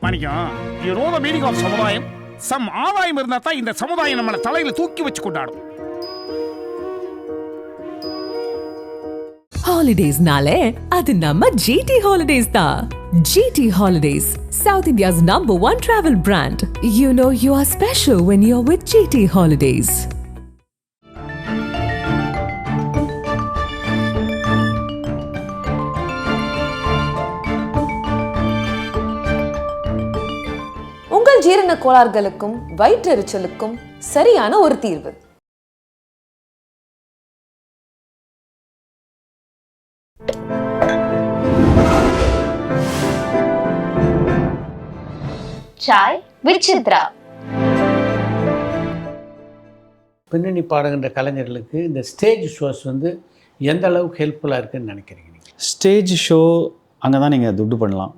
Manickam, you know the meaning of சமுதாயம்? சம் ஆதாயம் இருந்தா தான் இந்த சமுதாயம் நம்மளை தலையில தூக்கி வச்சு கொண்டாடும். ஹாலிடேஸ்னாலே அது நம்ம GT Holidays தான். GT Holidays, South India's #1 travel brand. You know you are special when you're with GT Holidays. உங்கள் ஜீரண கோளாறுகளுக்கும் வயிற்றெரிச்சலுக்கும் சரியான ஒரு தீர்வு. சாய் வித் சித்ரா. பின்னணி பாடுகின்ற கலைஞர்களுக்கு இந்த ஸ்டேஜ் ஷோஸ் வந்து எந்த அளவுக்கு ஹெல்ப்ஃபுல்லாக இருக்குதுன்னு நினைக்கிறீங்க நீங்கள்? ஸ்டேஜ் ஷோ அங்கே தான் நீங்கள் துட்டு பண்ணலாம்,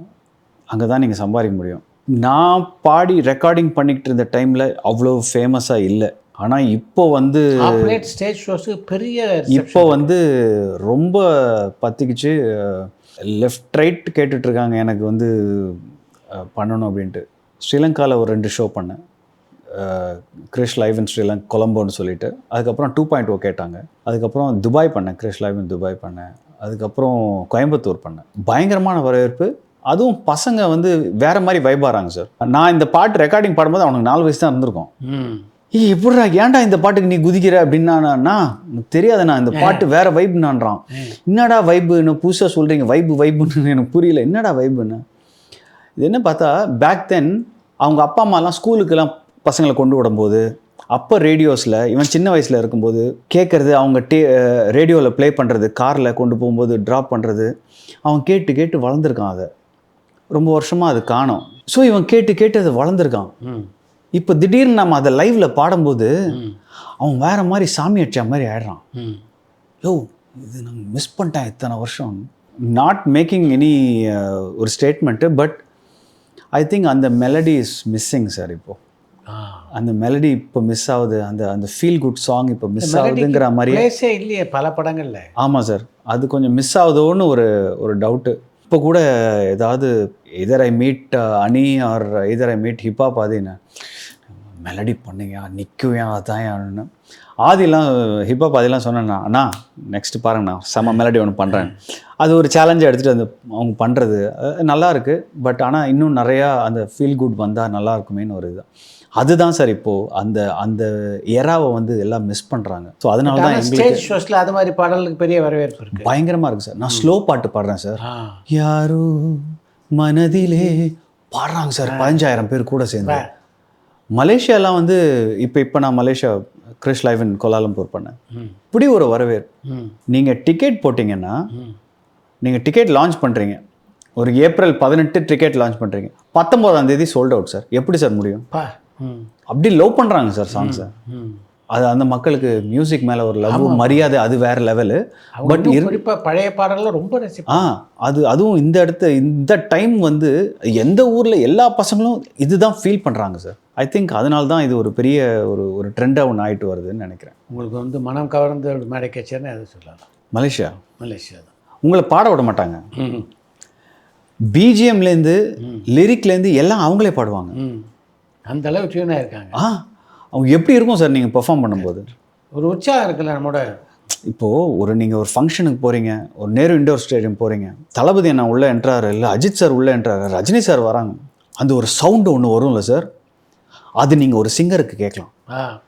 அங்கே தான் நீங்கள் சம்பாதிக்க முடியும். நான் பாடி ரெக்கார்டிங் பண்ணிக்கிட்டு இருந்த டைமில் அவ்வளோ ஃபேமஸாக இல்லை. ஆனால் இப்போ வந்து ஸ்டேஜ் ஷோஸு பெரிய இப்போ வந்து ரொம்ப பற்றிக்கிச்சு. லெஃப்ட் ரைட் கேட்டுட்ருக்காங்க எனக்கு வந்து பண்ணணும் அப்படின்ட்டு. ஸ்ரீலங்காவில் ஒரு 2 ஷோ பண்ணேன், கிரிஷ் லைவ் இன் ஸ்ரீலங்கா கொலம்போன்னு சொல்லிட்டு. அதுக்கப்புறம் 2.0 கேட்டாங்க. அதுக்கப்புறம் துபாய் பண்ணேன், கிரிஷ் லைவ் இன் துபாய் பண்ணேன். அதுக்கப்புறம் கோயம்புத்தூர் பண்ணேன். பயங்கரமான வரவேற்பு. அதுவும் பசங்க வந்து வேறு மாதிரி வைபாகிறாங்க சார். நான் இந்த பாட்டு ரெக்கார்டிங் பாடும்போது அவனுக்கு 4 வயசு தான் இருந்திருக்கும். எப்படிடா ஏன்டா இந்த பாட்டுக்கு நீ குதிக்கிற அப்படின்னா தெரியாதுண்ணா, இந்த பாட்டு வேறு வைப்புனான்றான். என்னடா வைப்புன்னு புதுசாக சொல்கிறீங்க, வைப்புன்னு எனக்கு புரியல, என்னடா வைப்புன்னு. இது என்ன பார்த்தா பேக் தென் அவங்க அப்பா அம்மாலாம் ஸ்கூலுக்கெல்லாம் பசங்களை கொண்டு விடும்போது அப்போ ரேடியோஸில் இவன் சின்ன வயசில் இருக்கும்போது கேட்குறது, அவங்க ரேடியோவில் ப்ளே பண்ணுறது, காரில் கொண்டு போகும்போது ட்ராப் பண்ணுறது, அவன் கேட்டு கேட்டு வளர்ந்துருக்கான். அதை ரொம்ப வருஷமாக அது காணோம். ஸோ இவன் கேட்டு அதை வளர்ந்துருக்கான். இப்போ திடீர்னு நம்ம அதை லைவில் பாடும்போது அவன் வேறு மாதிரி சாமி அடிச்சா மாதிரி ஆயிடுறான். யோ இது நாங்கள் மிஸ் பண்ணிட்டேன் இத்தனை வருஷம். நாட் மேக்கிங் எனி ஒரு ஸ்டேட்மெண்ட்டு, பட் ஐ திங்க் அந்த மெலடி இஸ் மிஸ்ஸிங் சார். இப்போது அந்த மெலடி இப்போ மிஸ் ஆகுது. அந்த ஃபீல் குட் சாங் இப்போ மிஸ் ஆகுதுங்கிற மாதிரியே இல்லையே பல படங்கள்ல. ஆமாம் சார், அது கொஞ்சம் மிஸ் ஆகுதோன்னு ஒரு டவுட்டு. இப்போ கூட ஏதாவது இதர் ஐ மீட் அனி ஆர் இதர் ஐ மீட் ஹிப்ஹாப் ஆதின்னு மெலடி பண்ணுங்க நிற்குவேன் அதான் ஆதிலாம் ஹிப்ஹாப் ஆதிலாம் சொன்னேன்னா அண்ணா நெக்ஸ்ட் பாருங்கண்ணா செம்ம மெலடி ஒன்று பண்ணுறேன். அது ஒரு சேலஞ்சாக எடுத்துகிட்டு அந்த அவங்க பண்ணுறது நல்லா இருக்குது. பட் ஆனால் இன்னும் நிறையா அந்த ஃபீல் குட் வந்தால் நல்லா இருக்குமேன்னு ஒரு இது. அதுதான் சார் இப்போது அந்த எராவை வந்து எல்லாம் மிஸ் பண்ணுறாங்க. ஸோ அதனால தான் ஸ்டேஜ் ஷோஸில் அது மாதிரி பாடலுக்கு பெரிய வரவேற்பு இருக்குது. பயங்கரமாக இருக்குது சார். நான் ஸ்லோ பாட்டு பாடுறேன் சார். யாரோ மனதிலே பாடுறாங்க சார், 15,000 பேர் கூட சேர்ந்து. மலேசியாலாம் வந்து இப்போ நான் Malaysia Krish live in Kuala Lumpur பண்ணேன். இப்படி ஒரு வரவேற்பு. நீங்கள் டிக்கெட் போட்டிங்கன்னா, நீங்கள் டிக்கெட் லான்ச் பண்ணுறீங்க, ஒரு ஏப்ரல் 18 டிக்கெட் லான்ச் பண்ணுறீங்க, 19ஆம் தேதி சோல்ட் அவுட் சார். எப்படி சார் முடியும்? அப்படி லவ் பண்ணுறாங்க சார் சாங்ஸை. அது அந்த மக்களுக்கு மியூசிக் மேலே ஒரு லவ் மரியாதை, அது வேறு லெவலு. பட் குறிப்பாக பழைய பாடலாம் ரொம்ப அதுவும் இந்த டைம் வந்து எந்த ஊரில் எல்லா பசங்களும் இதுதான் ஃபீல் பண்ணுறாங்க சார். ஐ திங்க் அதனால தான் இது ஒரு பெரிய ஒரு ட்ரெண்டாக ஒன்று ஆகிட்டு வருதுன்னு நினைக்கிறேன். உங்களுக்கு வந்து மனம் கவர்ந்து மேடை கச்சேரின்னு எதை சொல்லலாம்? மலேசியா தான் உங்களை பாட விட மாட்டாங்க. பிஜிஎம்லேருந்து லிரிக்லேருந்து எல்லாம் அவங்களே பாடுவாங்க. அந்த அளவு டியூனாக இருக்காங்க. அவங்க எப்படி இருக்கும் சார் நீங்கள் பெர்ஃபார்ம் பண்ணும்போது? ஒரு உற்சாகம் இருக்குல்ல நம்மளோட. இப்போது நீங்கள் ஒரு ஃபங்க்ஷனுக்கு போகிறீங்க, ஒரு நேரு இண்டோர் ஸ்டேடியம் போகிறீங்க, தளபதி என்ன உள்ளே என்ட்ராரு, இல்லை அஜித் சார் உள்ளே என்ட்ராரு, ரஜினி சார் வராங்க, அந்த ஒரு சவுண்டு ஒன்று வரும்ல சார், அது நீங்கள் ஒரு சிங்கருக்கு கேட்கலாம்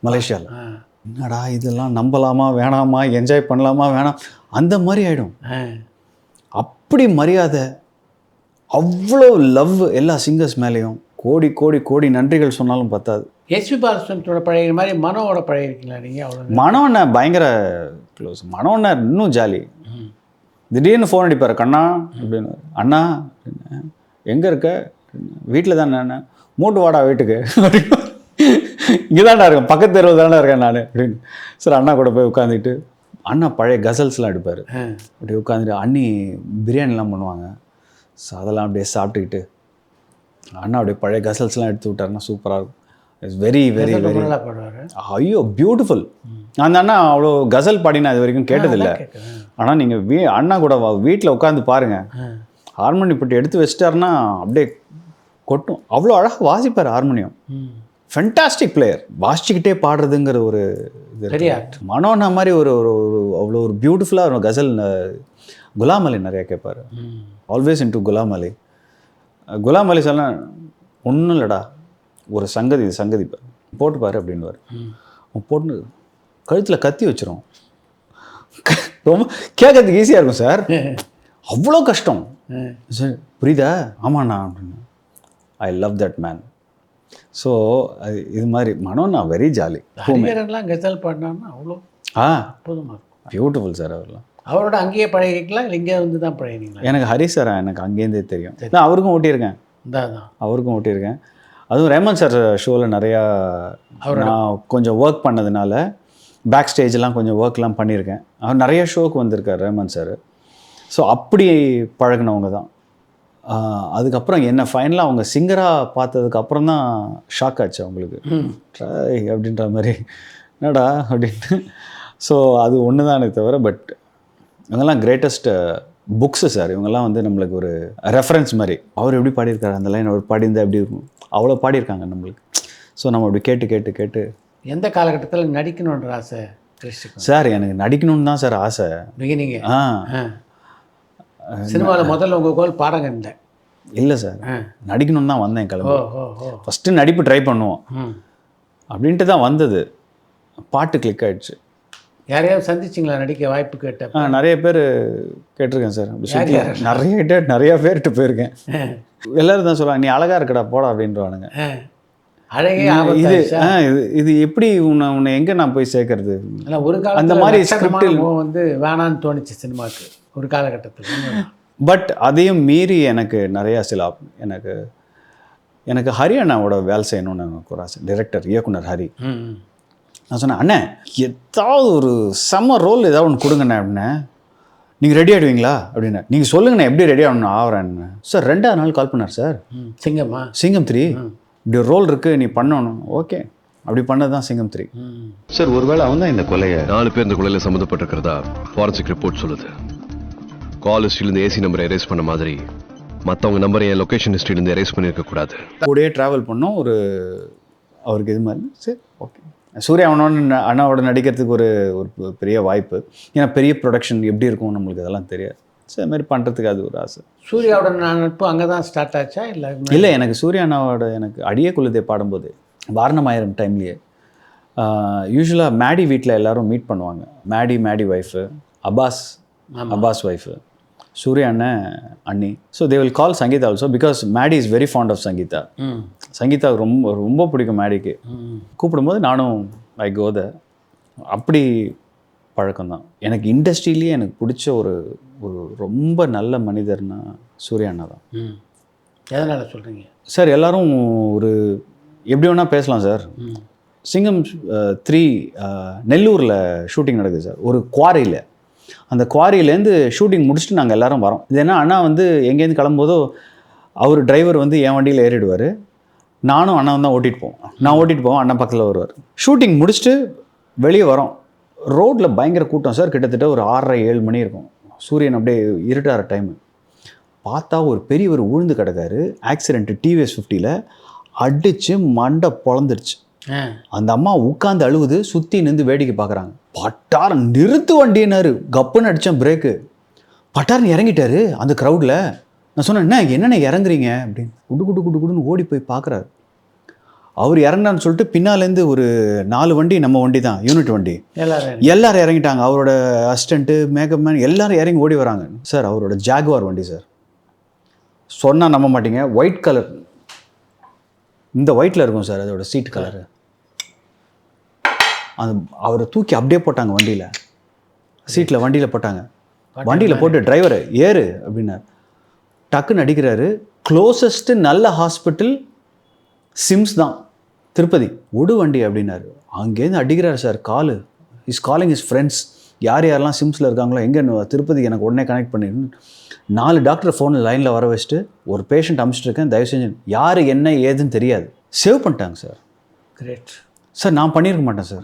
மலேசியாவில். என்னடா இதெல்லாம் நம்பலாமா வேணாமா, என்ஜாய் பண்ணலாமா வேணாம், அந்த மாதிரி ஆகிடும். அப்படி மரியாதை, அவ்வளோ லவ் எல்லா சிங்கர்ஸ் மேலேயும். கோடி கோடி கோடி நன்றிகள் சொன்னாலும் பத்தாது. எஸ்பி பாலசுப்ரமணியோட பழைய மாதிரி மனோவோட பழைய இருக்கீங்களா நீங்கள்? அவ்வளோ மனோண்ண பயங்கர க்ளோஸ். மனோண்ண இன்னும் ஜாலி. திடீர்னு ஃபோன் அடிப்பார், கண்ணா அப்படின்னு. அண்ணா எங்கே இருக்க? வீட்டில் தானே. என்ன மூட்டு வாடா வீட்டுக்கு. இங்கே தான்டா இருக்கேன், பக்கத்து தெருவில் தானே இருக்கேன் நான் அப்படின்னு. சார் அண்ணா கூட போய் உட்காந்துக்கிட்டு, அண்ணா பழைய கசல்ஸ்லாம் எடுப்பார். அப்படி உட்காந்துட்டு அண்ணி பிரியாணிலாம் பண்ணுவாங்க. ஸோ அதெல்லாம் அப்படியே சாப்பிட்டுக்கிட்டு அண்ணா அப்படியே பழைய கசல்ஸ்லாம் எடுத்து விட்டாருன்னா சூப்பராக இருக்கும். இட்ஸ் வெரி வெரி வெரி ஐயோ பியூட்டிஃபுல். அந்த அண்ணா அவ்வளோ கசல் பாடினா இது வரைக்கும் கேட்டதில்லை. ஆனால் நீங்கள் அண்ணா கூட வீட்டில் உட்காந்து பாருங்கள், ஹார்மோனி போட்டு எடுத்து வச்சிட்டாருன்னா அப்படியே கொட்டும். அவ்வளோ அழகாக வாசிப்பார் ஹார்மோனியம். Fantastic player. வாசிச்சுக்கிட்டே பாடுறதுங்கிற ஒரு இது பெரிய இருக்கு. மனோனா மாதிரி ஒரு ஒரு அவ்வளோ ஒரு பியூட்டிஃபுல்லாக ஒரு கசல். குலாம் அலி நிறையா கேட்பார். ஆல்வேஸ் இன்டு குலாம் அலி. குலாம் அலி சொன்னா ஒன்றும் இல்லைடா, ஒரு சங்கதி போட்டுப்பாரு அப்படின்வார். போட்டு கழுத்தில் கத்தி வச்சிரும். ரொம்ப கேட்கறதுக்கு ஈஸியாக இருக்கும் சார், அவ்வளோ கஷ்டம் சார். புரியுதா? ஆமாண்ணா அப்படின்னு. I love that man. So அது இது மாதிரி மனோண்ணா வெரி ஜாலி. ஹரிகரன்லாம் கசல் பாடினான்னா அவ்வளோ அற்புதமாக இருக்கும். Beautiful sir. அவர்லாம் அவரோட அங்கேயே பழகிக்கலாம், இல்லை இங்கே வந்து தான் பழகினீங்களா? எனக்கு ஹரி சார் எனக்கு அங்கேருந்தே தெரியும். நான் அவருக்கும் ஓட்டியிருக்கேன். அவருக்கும் ஓட்டியிருக்கேன். அதுவும் ரேமன் சார் ஷோவில் நிறையா நான் கொஞ்சம் ஒர்க் பண்ணதுனால பேக் ஸ்டேஜெலாம் கொஞ்சம் ஒர்க்லாம் பண்ணியிருக்கேன். அவர் நிறைய ஷோவுக்கு வந்திருக்கார் ரேமன் சார். ஸோ அப்படி பழகினவங்க தான். அதுக்கப்புறம் என்னை ஃபைனலாக அவங்க சிங்கராக பார்த்ததுக்கப்புறம் தான் ஷாக் ஆச்சு அவங்களுக்கு. ட்ரை அப்படின்ற மாதிரி என்னடா அப்படின்ட்டு. ஸோ அது ஒன்று தானே தவிர, பட் இவங்கெல்லாம் கிரேட்டஸ்ட் புக்ஸு சார். இவங்கெல்லாம் வந்து நம்மளுக்கு ஒரு ரெஃபரன்ஸ் மாதிரி. அவர் எப்படி பாடியிருக்காரு அந்த லைன், அவர் பாடியிருந்தா எப்படி இருக்கும், அவ்வளோ பாடியிருக்காங்க நம்மளுக்கு. ஸோ நம்ம அப்படி கேட்டு கேட்டு கேட்டு. எந்த காலகட்டத்தில் நடிக்கணுன்ற ஆசை கிறிஸ்டுக்கு? சார் எனக்கு நடிக்கணும்னு தான் சார் ஆசை. பிகினிங்க சினிமாவில் முதல்ல உங்கள் கோல் பாடங்க இல்லை சார், நடிக்கணும்னு தான் வந்தேன் கிளம்பி. ஃபஸ்ட்டு நடிப்பு ட்ரை பண்ணுவோம் அப்படின்ட்டு தான் வந்தது. பாட்டு கிளிக் ஆகிடுச்சு. யாரையாவது சந்திச்சிங்களா நடிக்க வாய்ப்பு கேட்ட? நிறைய பேர் கேட்டிருக்கேன் சார். நிறைய பேர்கிட்ட போயிருக்கேன். எல்லோரும் தான் சொல்லுவாங்க, நீ அழகாக இருக்கடா போடா அப்படின்றவானுங்க. இது இது எப்படி உன்னை எங்கே நான் போய் சேர்க்கறது? ஒரு காலம் அந்த மாதிரி ஸ்கிரிப்டில் வந்து வேணான்னு தோணுச்சு சினிமாவுக்கு ஒரு காலகட்டத்தில். பட் அதையும் மீறி எனக்கு நிறையா எனக்கு ஹரி அண்ணாவோட வேலை செய்யணும்னு எனக்கு ஒரு ஆசை. டைரக்டர் இயக்குனர் ஹரி. நான் சொன்னேன், அண்ணே ஏதாவது ஒரு செம்ம ரோல் ஏதாவது ஒன்று கொடுங்கண்ணே அப்படின்னே. நீங்கள் ரெடி ஆகிடுவீங்களா அப்படின்னா. நீங்கள் சொல்லுங்கண்ணே எப்படி ரெடி ஆகணும் ஆகிறேன்னு. சார் 2வது நாள் கால் பண்ணார் சார். சிங்கம் 3 இப்படி ஒரு ரோல் இருக்குது, நீ பண்ணணும். ஓகே, அப்படி பண்ணது தான் சிங்கம் 3 சார். ஒருவேளை அவன் தான் இந்த கொலையை 4 பேர் இந்த கொலையில் சம்மந்தப்பட்டிருக்கிறதா ஃபாரன்சிக் ரிப்போர்ட் சொல்லுது. கால் ஹிஸ்ட்ரியிலேருந்து ஏசி நம்பரை எரேஸ் பண்ண மாதிரி மற்றவங்க நம்பரை என் லொக்கேஷன் ஹிஸ்ட்ரியிலேருந்து எரேஸ் பண்ணியிருக்கக்கூடாது. கூடயே ட்ராவல் பண்ணோம். அவருக்கு இது மாதிரி சரி ஓகே. சூர்யா அண்ணாவோட நடிக்கிறதுக்கு ஒரு பெரிய வாய்ப்பு. ஏன்னா பெரிய ப்ரொடக்ஷன் எப்படி இருக்கும் நம்மளுக்கு அதெல்லாம் தெரியாது. ஸோ அது மாதிரி பண்ணுறதுக்கு அது ஒரு ஆசை. சூர்யாவோட நட்பு அங்கே தான் ஸ்டார்ட் ஆச்சா இல்லை? இல்லை, எனக்கு சூர்யா அண்ணாவோட எனக்கு அடியே குழுதே பாடும்போது வாரணமாயிரம் டைம்லேயே யூஸ்வலாக மேடி வீட்டில் எல்லோரும் மீட் பண்ணுவாங்க. மேடி ஒய்ஃபு, அப்பாஸ் ஒய்ஃபு, சூர்யா அண்ணன் அண்ணி. So they will call Sangeetha also because Maddy is very fond of Sangeetha. சங்கீதாவுக்கு ரொம்ப ரொம்ப பிடிக்கும் மேடிக்கு. கூப்பிடும்போது நானும் ஐ கோத. அப்படி பழக்கம்தான். எனக்கு இண்டஸ்ட்ரியிலேயே எனக்கு பிடிச்ச ஒரு ரொம்ப நல்ல மனிதர்னா சூர்யா அண்ணா தான். எதனால் சொல்கிறீங்க சார்? எல்லோரும் ஒரு எப்படி வேணால் பேசலாம் சார். சிங்கம் 3 நெல்லூரில் ஷூட்டிங் நடக்குது சார், ஒரு குவாரியில். அந்த குவாரியிலேருந்து ஷூட்டிங் முடிச்சுட்டு நாங்கள் எல்லோரும் வரோம். இது என்ன, அண்ணா வந்து எங்கேருந்து கிளம்பும்போதோ அவர் டிரைவர் வந்து என் வண்டியில் ஏறிடுவார். நானும் அண்ணாவும் தான் ஓட்டிகிட்டு போவோம். நான் ஓட்டிகிட்டு போவோம், அண்ணா பக்கத்தில் வருவார். ஷூட்டிங் முடிச்சுட்டு வெளியே வரோம். ரோட்டில் பயங்கர கூட்டம் சார். கிட்டத்தட்ட ஒரு 6:30-7 மணி இருக்கும். சூரியன் அப்படியே இருட்டார டைமு. பார்த்தா ஒரு பெரியவர் உழுந்து கிடக்காரு. ஆக்சிடென்ட்டு டிவிஎஸ் 50ல் அடித்து மண்டை பொழந்துருச்சு. அந்த அம்மா உட்காந்து அழுவுது. சுற்றி நின்று வேடிக்கை பார்க்குறாங்க. பட்டாரம் நிறுத்து வண்டினாரு. கப்புன்னு அடித்தேன் பிரேக்கு. பட்டாரன் இறங்கிட்டாரு அந்த க்ரௌடில். நான் சொன்னேன், என்னென்ன இறங்குறீங்க அப்படின்னு. குடுன்னு ஓடி போய் பார்க்குறாரு. அவர் இறங்கினான்னு சொல்லிட்டு பின்னாலேருந்து ஒரு 4 வண்டி, நம்ம வண்டி தான், யூனிட் வண்டி, எல்லாரும் இறங்கிட்டாங்க. அவரோட அசிஸ்டண்ட்டு, மேக்கப் மேன் எல்லாரும் இறங்கி ஓடி வராங்க சார். அவரோட ஜாகுவார் வண்டி சார். சொன்னால் நம்ப மாட்டீங்க, ஒயிட் கலர், இந்த ஒயிட்டில் இருக்கும் சார் அதோட சீட் கலரு. அந்த அவரை தூக்கி அப்படியே போட்டாங்க வண்டியில், வண்டியில் போட்டாங்க. வண்டியில் போட்டு டிரைவரை ஏறு அப்படின்னார். டக்குன்னு அடிக்கிறாரு. க்ளோசஸ்ட்டு நல்ல ஹாஸ்பிட்டல் சிம்ஸ் தான், திருப்பதி. விடு வண்டி அப்படின்னாரு. அங்கேருந்து அடிக்கிறார் sir. Is calling his friends. யாரெல்லாம் சிம்ஸில் இருக்காங்களோ, எங்கே திருப்பதிக்கு எனக்கு உடனே கனெக்ட் பண்ணிடுன்னு 4 டாக்டர் ஃபோனில் லைனில் வர வச்சுட்டு ஒரு பேஷண்ட் அனுப்பிச்சிட்ருக்கேன், தயவு செஞ்சு யார் என்ன ஏதுன்னு தெரியாது. சேவ் பண்ணிட்டாங்க சார். Great sir. நான் பண்ணியிருக்க மாட்டேன் சார்.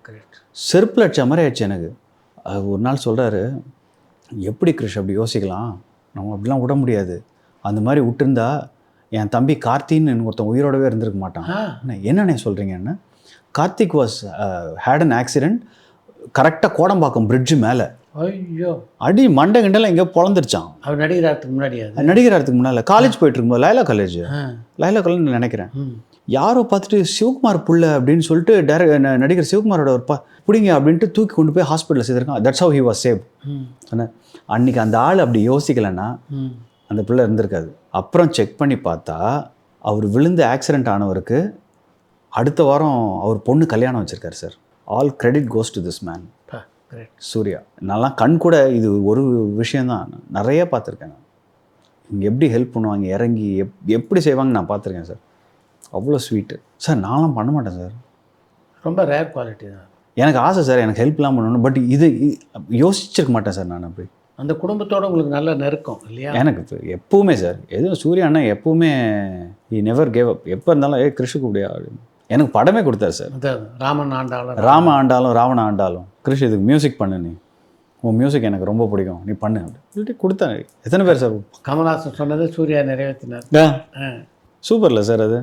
கிரேட். செருப்பில் அடிச்ச மாதிரி ஆயிடுச்சு எனக்கு. ஒரு நாள் சொல்கிறாரு, எப்படி கிருஷ் அப்படி யோசிக்கலாம், நம்ம அப்படிலாம் விட முடியாது. அந்த மாதிரி விட்டுருந்தா என் தம்பி கார்த்தின்னு ஒருத்தன் உயிரோடவே இருந்திருக்க மாட்டான். என்னண்ணே சொல்கிறீங்கன்னா, Karthik was had an accident கரெக்டாக கோடம்பாக்கம் பிரிட்ஜு மேலே. ஐயோ, அடி மண்டை கிண்டெல்லாம் எங்கேயோ பொழந்துருச்சான். அவர் நடிகராகிறதுக்கு முன்னாடி நடிகராகிறதுக்கு முன்னால் காலேஜ் போயிட்டு இருக்கும்போது லைலா காலேஜ் நினைக்கிறேன். யாரோ பார்த்துட்டு சிவகுமார் புள்ள அப்படின்னு சொல்லிட்டு நடிகர் சிவகுமாரோட ஒரு பிடிங்க அப்படின்ட்டு தூக்கி கொண்டு போய் ஹாஸ்பிட்டலில் சேர்த்துருக்கான். That's how he was save. அன்னைக்கு அந்த ஆள் அப்படி யோசிக்கலைன்னா அந்த பிள்ளை இருந்திருக்காது. அப்புறம் செக் பண்ணி பார்த்தா அவர் விழுந்து ஆக்சிடென்ட் ஆனவருக்கு அடுத்த வாரம் அவர் பொண்ணு கல்யாணம் வச்சுருக்காரு sir. All credit goes to this man Suriya. நான்லாம் கண் கூட இது ஒரு விஷயந்தான் நிறைய பார்த்துருக்கேன். நான் இங்கே எப்படி ஹெல்ப் பண்ணுவாங்க, இறங்கி எப்படி செய்வாங்க நான் பார்த்துருக்கேன் சார். அவ்வளோ ஸ்வீட்டு சார். நான்லாம் பண்ண மாட்டேன் சார். ரொம்ப ரேர் குவாலிட்டி தான். எனக்கு ஆசை சார், எனக்கு ஹெல்ப்லாம் பண்ணணும். பட் இது யோசிச்சிருக்க மாட்டேன் சார். நான் அப்படி அந்த குடும்பத்தோடு உங்களுக்கு நல்ல நெருக்கம் இல்லையா? எனக்கு எப்பவுமே சார், எதுவும் சூர்யா அண்ணா எப்பவுமே he never gave up. எப்போ இருந்தாலும் கிருஷு கூடியா அப்படின்னு எனக்கு படமே கொடுத்தாரு சார். ராமன் ஆண்டாலும் ராவண ஆண்டாலும் கிருஷ் இதுக்கு மியூசிக் பண்ணு, நீ உன் மியூசிக் எனக்கு ரொம்ப பிடிக்கும், நீ பண்ணு அப்படி கொடுத்தேன். எத்தனை பேர் சார்? கமல்ஹாசன் சொன்னது சூர்யா நிறைவேற்றினார். சூப்பர்ல சார். அது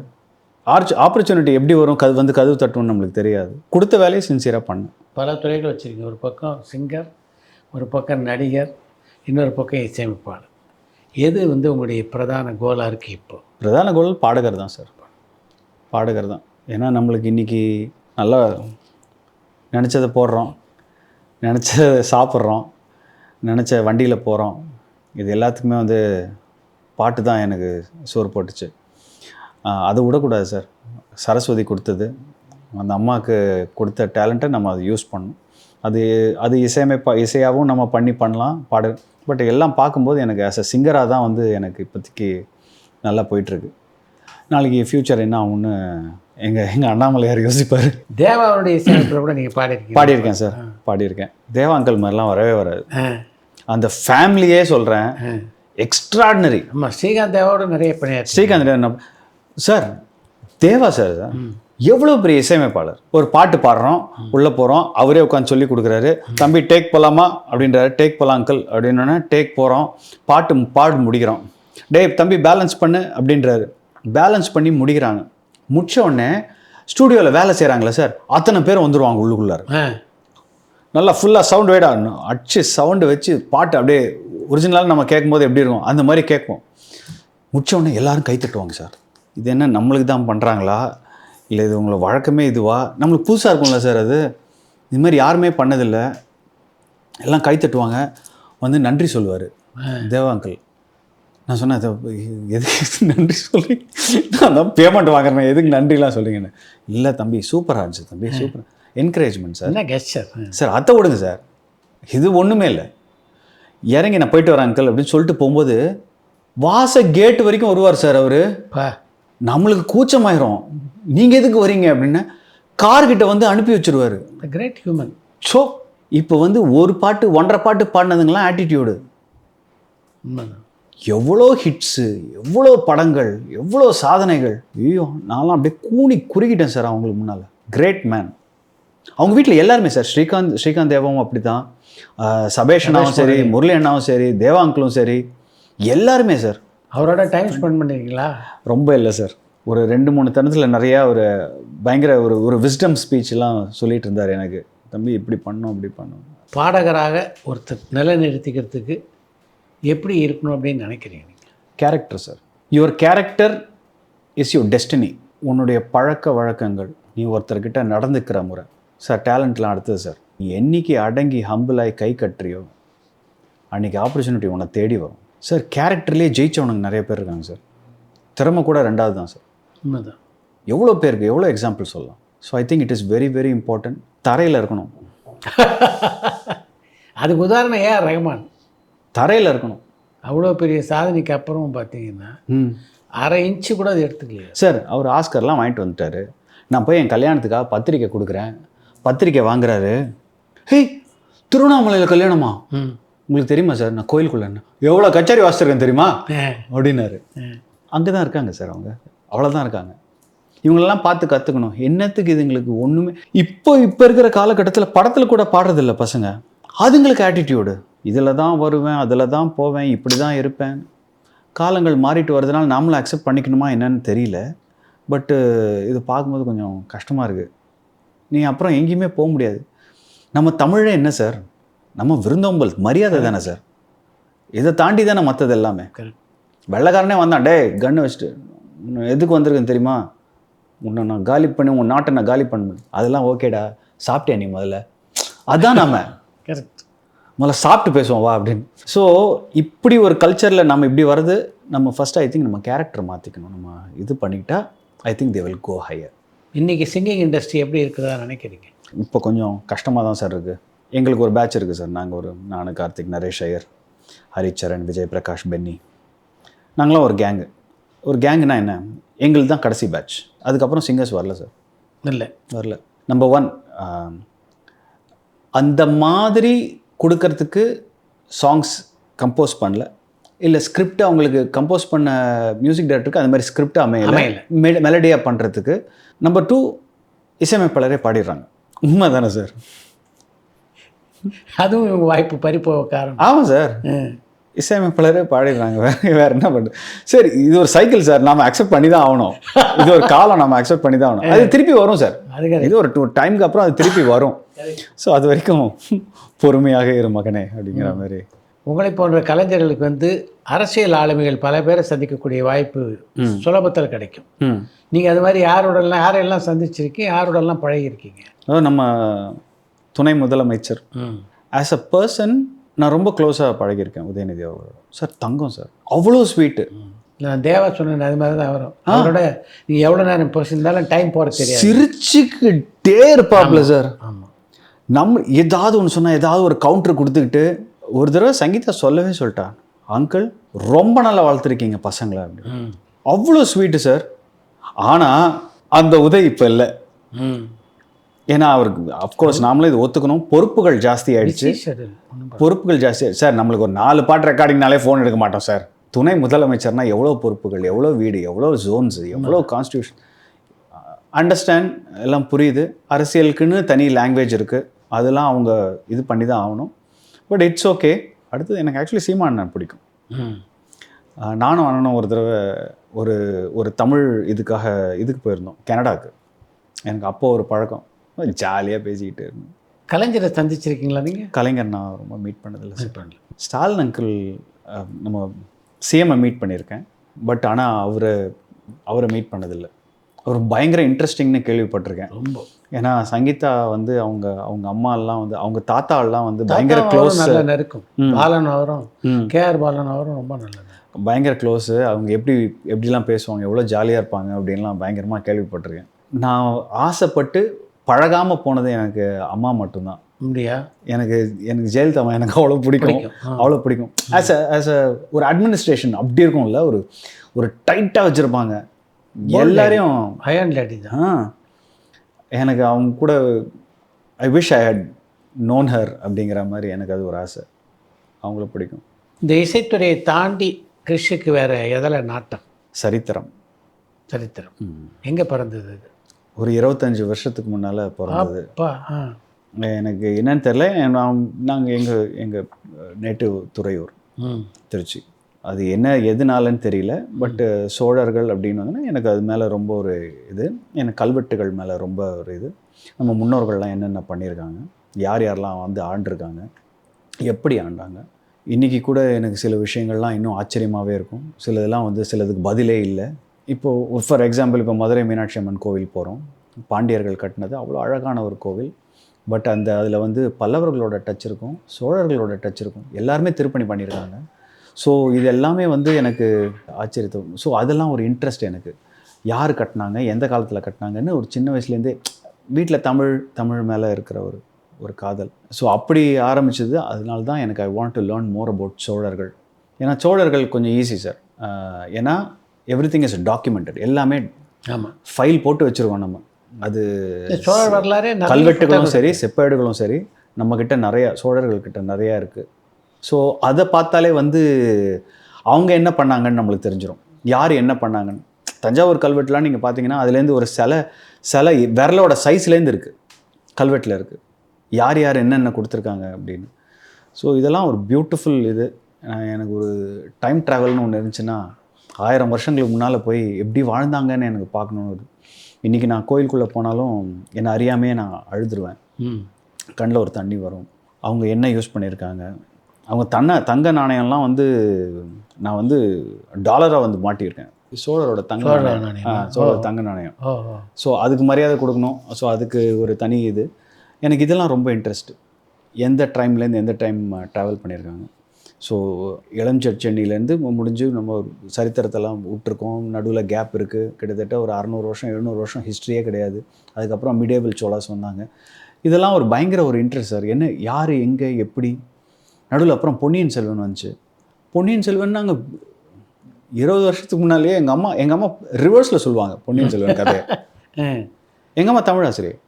ஆப்பர்ச்சுனிட்டி எப்படி வரும், கதவு தட்டணும்னு நம்மளுக்கு தெரியாது. கொடுத்த வேலையை சின்சியராக பண்ணு. பல துறைகள் வச்சுருக்கீங்க. ஒரு பக்கம் சிங்கர், ஒரு பக்கம் நடிகர், இன்னொரு பக்கம் இசையமைப்பாளர். எது உங்களுடைய பிரதான கோலாக இருக்குது? இப்போ பிரதான கோல் பாடகர் தான் சார். பாடகர் தான். ஏன்னா நம்மளுக்கு இன்றைக்கி நல்லா நினச்சதை போடுறோம், நினச்சதை சாப்பிட்றோம், நினச்ச வண்டியில் போகிறோம். இது எல்லாத்துக்குமே பாட்டு தான் எனக்கு சோறு போட்டுச்சு. அதை விடக்கூடாது சார். சரஸ்வதி கொடுத்தது, அந்த அம்மாவுக்கு கொடுத்த டேலண்ட்டை நம்ம அதை யூஸ் பண்ணணும். அது இசையாகவும் நம்ம பண்ணலாம் பாடு. பட் எல்லாம் பார்க்கும்போது எனக்கு ஆஸ் அ சிங்கராக தான் எனக்கு இப்போதைக்கு நல்லா போயிட்டுருக்கு. நாளைக்கு ஃப்யூச்சர் என்ன ஆகும்னு எங்கள் அண்ணாமலையார் யோசிப்பார். தேவாவுடைய இசையமைப்பில் கூட நீங்கள் பாடியிருக்கேன் சார். பாடியிருக்கேன். தேவா அங்கிள் மாதிரிலாம் வரவே வராது. அந்த ஃபேமிலியே சொல்கிறேன், எக்ஸ்ட்ராடினரி. ஆமாம், ஸ்ரீகாந்த் தேவாவோட நிறைய பணியாச்சு. ஸ்ரீகாந்த் சார், தேவா சார் எவ்வளோ பெரிய இசையமைப்பாளர். ஒரு பாட்டு பாடுறோம், உள்ளே போகிறோம், அவரே உட்காந்து சொல்லி கொடுக்குறாரு. தம்பி டேக் போகலாமா அப்படின்றாரு. டேக் போகலாம் அங்கிள் அப்படின்னா டேக் போகிறோம், பாடு முடிக்கிறோம். தம்பி பேலன்ஸ் பண்ணு அப்படின்றாரு. பேலன்ஸ் பண்ணி முடிக்கிறாங்க. முடிச்ச உடனே ஸ்டூடியோவில் வேலை செய்கிறாங்களே சார், அத்தனை பேர் வந்துடுவாங்க உள்ளுக்குள்ளார. நல்லா ஃபுல்லாக சவுண்ட் வைடாக அடிச்சு சவுண்டு வச்சு பாட்டு அப்படியே ஒரிஜினலாக நம்ம கேட்கும்போது எப்படி இருக்கும் அந்த மாதிரி கேட்போம். முடிச்ச உடனே எல்லோரும் கை தட்டுவாங்க சார். இது என்ன நம்மளுக்கு தான் பண்ணுறாங்களா, இல்லை இது உங்களை வழக்கமே இதுவா? நம்மளுக்கு புதுசாக இருக்கும்ல சார். அது இது மாதிரி யாருமே பண்ணதில்லை. எல்லாம் கை தட்டுவாங்க. நன்றி சொல்லுவார் தேவா அங்கிள். நான் சொன்னேன், எதுக்கு நன்றி சொல்லி, நான் தான் பேமெண்ட் வாங்குறேன், எதுக்கு நன்றிலாம் சொல்கிறீங்கன்னு. இல்லை தம்பி சூப்பராக இருந்துச்சு தம்பி, சூப்பர் என்கரேஜ்மெண்ட் சார். என்ன கெஸ்டர் சார், அதை விடுங்க சார். இது ஒன்றுமே இல்லை. இறங்கி நான் போயிட்டு வரேன் அங்கிள் அப்படின்னு சொல்லிட்டு போகும்போது கேட்டு வரைக்கும் வருவார் சார். அவர் நம்மளுக்கு கூச்சமாயிரும், நீங்கள் எதுக்கு வரீங்க அப்படின்னு கார்கிட்ட அனுப்பி வச்சுருவார். Great human. ஸோ இப்போ ஒரு பாட்டு 1.5 பாட்டு பாடினதுங்களாம் ஆட்டிடியூடு. உண்மைதான். எவ்வளோ ஹிட்ஸு, எவ்வளோ படங்கள், எவ்வளோ சாதனைகள். ஐயோ, நான்லாம் அப்படியே குறுக்கிட்டேன் சார் அவங்களுக்கு முன்னால். Great man. அவங்க வீட்டில் எல்லாருமே சார், ஸ்ரீகாந்த் தேவாவும் அப்படி தான், சபேஷ் அண்ணாவும் சரி, முரளி அண்ணாவும் சரி, தேவா அங்கிளும் சரி, எல்லாருமே சார். அவரோட டைம் ஸ்பெண்ட் பண்ணிருக்கீங்களா? ரொம்ப இல்லை சார். ஒரு 2-3 தருணத்தில் நிறையா பயங்கர ஒரு விஸ்டம் ஸ்பீச்லாம் சொல்லிகிட்டு இருந்தார் எனக்கு. தம்பி இப்படி பண்ணோம், அப்படி பண்ணோம். பாடகராக ஒருத்தர் நிலைநிறுத்திக்கிறதுக்கு எப்படி இருக்கணும் அப்படின்னு நினைக்கிறீங்க? Character sir. Your character is your destiny. உன்னுடைய பழக்க வழக்கங்கள், நீ ஒருத்தர்கிட்ட நடந்துக்கிற முறை சார். டேலண்ட்லாம் அடுத்தது சார். நீ என்னைக்கு அடங்கி ஹம்பிளாகி கை கட்டுறியோ அன்றைக்கி ஆப்பர்ச்சுனிட்டி உன்னை தேடி வரும் சார். கேரக்டர்லேயே ஜெயிச்சவனுங்க நிறைய பேர் இருக்காங்க சார். திறமை கூட 2வது தான் சார். உண்மைதான். எவ்வளோ பேருக்கு எவ்வளோ எக்ஸாம்பிள் சொல்லலாம். So I think it is very very important. தரையில் இருக்கணும். அதுக்கு உதாரணம் ஏஆர் ரஹ்மான். தரையில் இருக்கணும். அவ்வளோ பெரிய சாதனைக்கு அப்புறம் பார்த்தீங்கன்னா 1/2 இன்ச்சு கூட அது எடுத்துக்கலையா சார். அவர் ஆஸ்கர்லாம் வாங்கிட்டு வந்துட்டார். நான் போய் என் கல்யாணத்துக்காக பத்திரிக்கை கொடுக்குறேன். பத்திரிக்கை வாங்குறாரு. ஹேய், திருவண்ணாமலையில் கல்யாணமா? உங்களுக்கு தெரியுமா சார், நான் கோயிலுக்குள்ள எவ்வளோ கச்சேரி வாசிச்சிருக்கேன் தெரியுமா அப்படின்னாரு. அங்கே தான் இருக்காங்க சார் அவங்க. அவ்வளோதான் இருக்காங்க. இவங்களெல்லாம் பார்த்து கற்றுக்கணும். என்னத்துக்கு இதுங்களுக்கு ஒன்றுமே இப்போ இருக்கிற காலகட்டத்தில் படத்தில் கூட பாடுறதில்ல பசங்க. அதுங்களுக்கு ஆட்டிடியூடு, இதில் தான் வருவேன், அதில் தான் போவேன், இப்படி தான் இருப்பேன். காலங்கள் மாறிட்டு வரதுனால நாமளும் அக்செப்ட் பண்ணிக்கணுமா என்னன்னு தெரியல. பட்டு இது பார்க்கும்போது கொஞ்சம் கஷ்டமாக இருக்குது. நீ அப்புறம் எங்கேயுமே போக முடியாது. நம்ம தமிழே என்ன சார், நம்ம விருந்தோம்பல் மரியாதை தானே சார். இதை தாண்டி தானே மற்றது எல்லாமே. வெள்ளைக்காரனே வந்தான், டே கன்று வச்சுட்டு எதுக்கு வந்திருக்குன்னு தெரியுமா, உன்னை நான் காலி பண்ணி உன் நாட்டை நான் காலி பண்ண, அதெல்லாம் ஓகேடா, சாப்பிட்டியா நீ முதல்ல, அதான் நம்ம கரெக்ட் முதல்ல சாப்பிட்டு பேசுவோம் வா அப்படின்னு. ஸோ இப்படி ஒரு கல்ச்சரில் நம்ம இப்படி வர்றது, நம்ம ஃபஸ்ட்டு ஐ திங்க் நம்ம கேரக்டர் மாற்றிக்கணும். நம்ம இது பண்ணிக்கிட்டா I think they will go higher. இன்றைக்கி சிங்கிங் இண்டஸ்ட்ரி எப்படி இருக்குதா நினைக்கிறீங்க? இப்போ கொஞ்சம் கஷ்டமாக தான் சார் இருக்குது. எங்களுக்கு ஒரு பேட்ச் இருக்குது சார். நாங்கள் நான், கார்த்திக், நரேஷ் ஐயர், ஹரிச்சரன், விஜய் பிரகாஷ், பென்னி, நாங்களாம் ஒரு கேங்கு. ஒரு கேங்குனா என்ன, எங்களுக்கு தான் கடைசி பேட்ச். அதுக்கப்புறம் சிங்கர்ஸ் வரல சார். வரல. நம்பர் 1 அந்த மாதிரி கொடுக்கறதுக்கு சாங்ஸ் கம்போஸ் பண்ணல, இல்லை ஸ்கிரிப்ட் அவங்களுக்கு கம்போஸ் பண்ண மியூசிக் டைரக்டருக்கு அந்த மாதிரி ஸ்கிரிப்ட் அமையல மெலடியாக பண்ணுறதுக்கு. நம்பர் 2 இசையமைப்பாளரே பாடிடுறாங்க. உண்மை தானே சார்? அதுவும் இவங்க வாய்ப்பு பறிப்போக காரணம். ஆமாம் சார், இசையமைப்பாளரே பாடிடுறாங்க. வேறு என்ன பண்ணுறது? சரி, இது ஒரு சைக்கிள் சார், நாம் அக்செப்ட் பண்ணி தான் ஆகணும். இது ஒரு காலம், நம்ம அக்செப்ட் பண்ணி தான் ஆகணும். அது திருப்பி வரும் சார். இது ஒரு டைமுக்கு அப்புறம் அது திருப்பி வரும். ஸோ அது வரைக்கும் பொறுமையாக இரு மகனே அப்படிங்கிற மாதிரி. உங்களை போன்ற கலைஞர்களுக்கு வந்து அரசியல் ஆளுமைகள் பல பேரை சந்திக்கக்கூடிய வாய்ப்பு சுலபத்தில் கிடைக்கும். நீங்கள் அது மாதிரி யாரெல்லாம் சந்திச்சிருக்கீங்க, யாரோடலாம் பழகிருக்கீங்க? அதாவது நம்ம துணை முதலமைச்சர் ஆஸ் அ பர்சன் நான் ரொம்ப க்ளோஸாக பழகியிருக்கேன். உதயநிதி அவரோட சார், தங்கம் சார், அவ்வளோ ஸ்வீட்டு. நான் தேவா சொன்னேன் அது மாதிரி தான் வரும். அவரோட நீங்கள் எவ்வளோ நேரம் பேசியிருந்தாலும் டைம் போட தெரியாது. சிரிச்சுக்கிட்டே இருப்பாப்ல சார். நம்ம ஏதாவது ஒன்று சொன்னால் ஏதாவது ஒரு கவுண்டர் கொடுத்துக்கிட்டு, ஒரு தடவை சங்கீதா சொல்லவே சொல்லிட்டா, அங்கிள் ரொம்ப நல்லா வளர்த்துருக்கீங்க பசங்களை அப்படின்னு. அவ்வளோ ஸ்வீட்டு சார். ஆனால் அந்த உதவி இப்போ இல்லை. ஏன்னா அவருக்கு அஃப்கோர்ஸ் நாமளே இது ஒத்துக்கணும், பொறுப்புகள் ஜாஸ்தி ஆகிடுச்சு. பொறுப்புகள் ஜாஸ்தி ஆகிடுச்சு சார். நம்மளுக்கு ஒரு 4 பாட்டு ரெக்கார்டிங்னாலே ஃபோன் எடுக்க மாட்டோம் சார். துணை முதலமைச்சர்னால் எவ்வளோ பொறுப்புகள், எவ்வளோ வீடு, எவ்வளோ ஜோன்ஸு, எவ்வளோ கான்ஸ்டியூஷன். அண்டர்ஸ்டாண்ட், எல்லாம் புரியுது. அரசியலுக்குன்னு தனி லாங்குவேஜ் இருக்குது, அதெல்லாம் அவங்க இது பண்ணி தான் ஆகணும். But it's okay. அடுத்தது எனக்கு ஆக்சுவலி சீமான் பிடிக்கும். நானும் அண்ணனும் ஒரு தடவை ஒரு தமிழ் இதுக்கு போயிருந்தோம், கனடாவுக்கு. எனக்கு அப்போ ஒரு பழக்கம், ஜாலியாக பேசிக்கிட்டு இருந்தோம். கலைஞரை சந்திச்சிருக்கீங்களா நீங்கள்? கலைஞர் நான் ரொம்ப மீட் பண்ணதில்லை சார். ஸ்டாலின் அங்கிள் நம்ம சிஎம்ஐ மீட் பண்ணியிருக்கேன். பட் ஆனால் அவரை மீட் பண்ணதில்லை. அவர் பயங்கர இன்ட்ரெஸ்டிங்னு கேள்விப்பட்டிருக்கேன் ரொம்ப. ஏன்னா சங்கீதா வந்து அவங்க அம்மாலாம் வந்து, அவங்க தாத்தாலாம் வந்து பயங்கர க்ளோஸ். நல்லா இருக்கும். பாலன் அவரும், கேஆர் பாலன் அவரும் ரொம்ப நல்லது, பயங்கர க்ளோஸு. அவங்க எப்படிலாம் பேசுவாங்க, எவ்வளோ ஜாலியாக இருப்பாங்க அப்படின்லாம் பயங்கரமாக கேள்விப்பட்டிருக்கேன். நான் ஆசைப்பட்டு பழகாமல் போனது எனக்கு அம்மா மட்டும்தான். அப்படியா? எனக்கு ஜெயலலிதா எனக்கு அவ்வளோ பிடிக்கும். ஆஸ் அ ஒரு அட்மினிஸ்ட்ரேஷன் அப்படி இருக்கும்ல, ஒரு டைட்டாக வச்சுருப்பாங்க எல்லாரையும். அயன் லேடி தான். எனக்கு அவங்க கூட I wish I had known her அப்படிங்கிற மாதிரி எனக்கு அது ஒரு ஆசை. அவங்கள பிடிக்கும். இந்த இசைத்துறையை தாண்டி கிறிஷுக்கு வேறு எதில் நாட்டம்? சரித்திரம். எங்கே பிறந்தது அது? ஒரு 25 வருஷத்துக்கு முன்னால் பிறந்தது. எனக்கு என்னன்னு தெரில. நாங்கள் எங்கள் நேட்டிவ் துறையூர், திருச்சி. அது எதுனாலன்னு தெரியல. பட்டு சோழர்கள் அப்படின்னு வந்தோன்னா எனக்கு அது மேலே ரொம்ப ஒரு இது, எனக்கு கல்வெட்டுகள் மேலே ரொம்ப ஒரு இது. நம்ம முன்னோர்கள்லாம் என்னென்ன பண்ணியிருக்காங்க, யாரெல்லாம் வந்து ஆண்டிருக்காங்க, எப்படி ஆண்டாங்க. இன்றைக்கி கூட எனக்கு சில விஷயங்கள்லாம் இன்னும் ஆச்சரியமாகவே இருக்கும். சிலதெல்லாம் வந்து சிலதுக்கு பதிலே இல்லை. இப்போது ஃபார் எக்ஸாம்பிள், இப்போ மதுரை மீனாட்சி அம்மன் கோவில் போகிறோம். பாண்டியர்கள் கட்டினது, அவ்வளோ அழகான ஒரு கோவில். பட் அதில் வந்து பல்லவர்களோட டச் இருக்கும், சோழர்களோட டச் இருக்கும், எல்லாருமே திருப்பணி பண்ணியிருக்காங்க. ஸோ இது எல்லாமே வந்து எனக்கு ஆச்சரியத்தை. ஸோ அதெல்லாம் ஒரு இன்ட்ரெஸ்ட் எனக்கு. யார் கட்டினாங்க, எந்த காலத்தில் கட்டினாங்கன்னு ஒரு சின்ன வயசுலேருந்தே வீட்டில் தமிழ் மேலே இருக்கிற ஒரு காதல். ஸோ அப்படி ஆரம்பிச்சது. அதனால தான் எனக்கு I want to learn more about சோழர்கள். ஏன்னா சோழர்கள் கொஞ்சம் ஈஸி சார். ஏன்னா எவ்ரிதிங் இஸ் டாக்குமெண்டட். எல்லாமே ஃபைல் போட்டு வச்சுருக்கோம் நம்ம. அது சோழ வரலாறு, கல்வெட்டுகளும் சரி, செப்பேடுகளும் சரி, நம்மக்கிட்ட நிறையா, சோழர்கள்கிட்ட நிறையா இருக்குது. ஸோ அதை பார்த்தாலே வந்து அவங்க என்ன பண்ணாங்கன்னு நம்மளுக்கு தெரிஞ்சிடும், யார் என்ன பண்ணாங்கன்னு. தஞ்சாவூர் கல்வெட்டுலாம் நீங்கள் பார்த்தீங்கன்னா அதுலேருந்து ஒரு சிலை விரலோட சைஸ்லேருந்து இருக்குது, கல்வெட்டில் இருக்குது, யார் என்னென்ன கொடுத்துருக்காங்க அப்படின்னு. ஸோ இதெல்லாம் ஒரு பியூட்டிஃபுல் இது. எனக்கு ஒரு டைம் ட்ராவல்னு ஒன்று இருந்துச்சுன்னா 1000 வருஷங்களுக்கு முன்னால் போய் எப்படி வாழ்ந்தாங்கன்னு எனக்கு பார்க்கணுன்னு. இன்றைக்கி நான் கோயிலுக்குள்ளே போனாலும் என்னை அறியாமையே நான் அழுதுருவேன். கண்ணில் ஒரு தண்ணி வரும். அவங்க என்ன யூஸ் பண்ணியிருக்காங்க, அவங்க தங்க நாணயம்லாம் வந்து நான் வந்து டாலராக வந்து மாட்டியிருக்கேன். சோழரோட தங்க நாணயம், சோழரோட தங்க நாணயம். ஸோ அதுக்கு மரியாதை கொடுக்கணும். ஸோ அதுக்கு ஒரு தனி இது. எனக்கு இதெல்லாம் ரொம்ப இன்ட்ரெஸ்ட்டு. எந்த டைம்லேருந்து எந்த டைம் ட்ராவல் பண்ணியிருக்காங்க. ஸோ இளஞ்சென்னிலேருந்து முடிஞ்சு நம்ம சரித்திரத்தெல்லாம் விட்டுருக்கோம். நடுவில் கேப் இருக்குது. கிட்டத்தட்ட ஒரு 600 வருஷம் 700 வருஷம் ஹிஸ்ட்ரியே கிடையாது. அதுக்கப்புறம் மிடேபிள் சோழாஸ் வந்தாங்க. இதெல்லாம் ஒரு பயங்கர ஒரு இன்ட்ரெஸ்ட் சார். என்ன யார் எங்கே எப்படி. நடுவில் அப்புறம் பொன்னியின் செல்வன் வந்துச்சு. பொன்னியின் செல்வன் நாங்கள் 20 வருஷத்துக்கு முன்னாலேயே எங்கள் அம்மா ரிவர்ஸில் சொல்லுவாங்க பொன்னியின் செல்வன் கதையை. எங்கள் அம்மா தமிழாசிரியர்.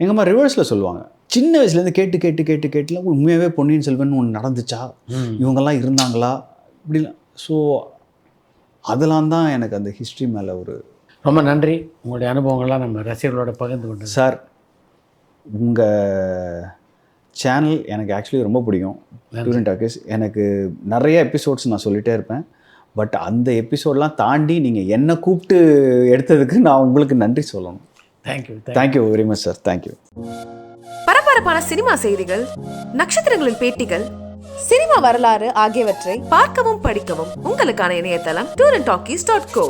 எங்கள் அம்மா ரிவர்ஸில் சொல்லுவாங்க. சின்ன வயசுலேருந்து கேட்டுலாம் உண்மையாகவே பொன்னியின் செல்வன் ஒன்று நடந்துச்சா, இவங்கெல்லாம் இருந்தாங்களா இப்படிலாம். ஸோ அதெல்லாம் தான் எனக்கு அந்த ஹிஸ்ட்ரி மேலே ஒரு. ரொம்ப நன்றி. உங்களுடைய அனுபவங்கள்லாம் நம்ம ரசிகர்களோட பகிர்ந்து கொண்டோம் சார். உங்கள் சேனல் எனக்கு ஆக்சுவலி ரொம்ப பிடிக்கும். டூர் அண்ட் டாக்கீஸ் எனக்கு நிறைய எபிசோட்ஸ் நான் சொல்லிகிட்டே இருப்பேன். பட் அந்த எபிசோடெலாம் தாண்டி நீங்கள் என்னை கூப்பிட்டு எடுத்ததுக்கு நான் உங்களுக்கு நன்றி சொல்லணும். Thank you very much sir. Thank you. பரபரப்பான சினிமா செய்திகள், நட்சத்திரங்களின் பேட்டிகள், சினிமா வரலாறு ஆகியவற்றை பார்க்கவும் படிக்கவும் உங்களுக்கான இணையதளம் tourantalkies.co.